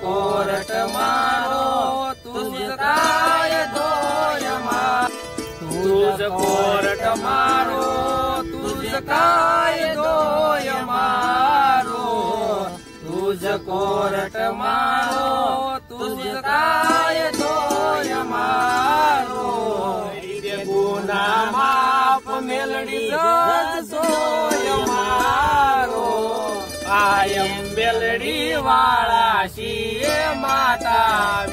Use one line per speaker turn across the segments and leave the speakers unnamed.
कोरट मारो तुझ काय दोय तुझ कोरट मारो तुझ काय दोय मारो तुझ कोरट मारो तुझ काय दोय मारो गुना माप मेलडी सोय मारो आयम मेलडी वाळाशी माता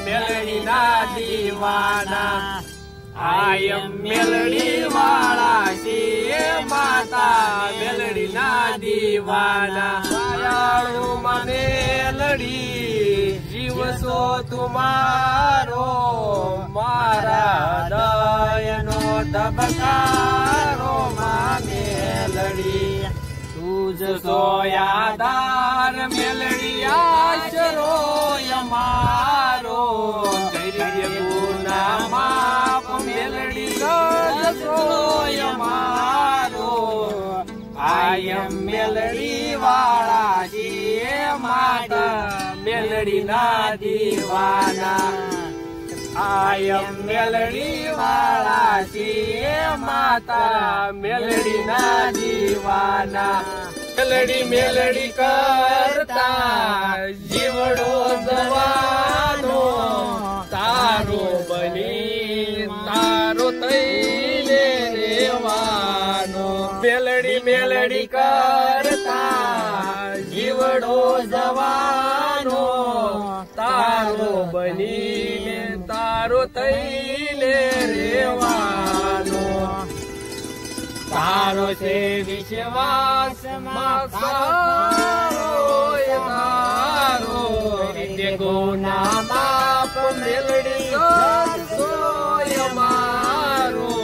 मेलडी ना दीवाना आयम मेलडी वाळाशी माता मेलडी ना दीवाना दयाळू मेलडी जीव सो तुम्हारो मारा दयनो धबकारो मेलडी तुझ सोयादार मेलडी आशरो यमारो गुना माप मेलडी सोय मारो आयम मेलडी वाळाशी माता मेलडी ना दीवाना आयम मेलडी वाळाशी माता मेलडी ना दीवाना मेलडी मेलडी करता जीवडो जवानो तारो बनी तारो तैले रेवानो मेलडी मेलडी करता जीवडो जवानो तारो बनी तारो तैले रेवानो तारो से विश्वास मारो गुना माप मेलडी सोय मारो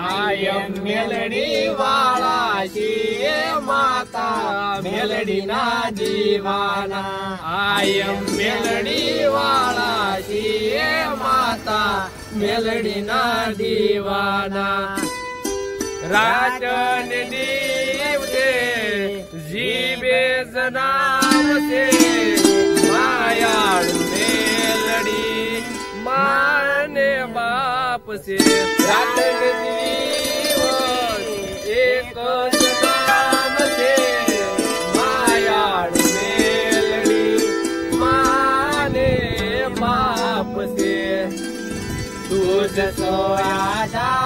आयम मेलडी वाळाशी माता मेलडी ना दीवाना आयम मेलडी वाळाशी माता मेलडी ना दीवाना राजन दीवते जीवे जनावते मायाळू मेलडी माने बाप से राजन दीवस एक नाम से मायाळू मेलडी माने बाप से तुझ सोया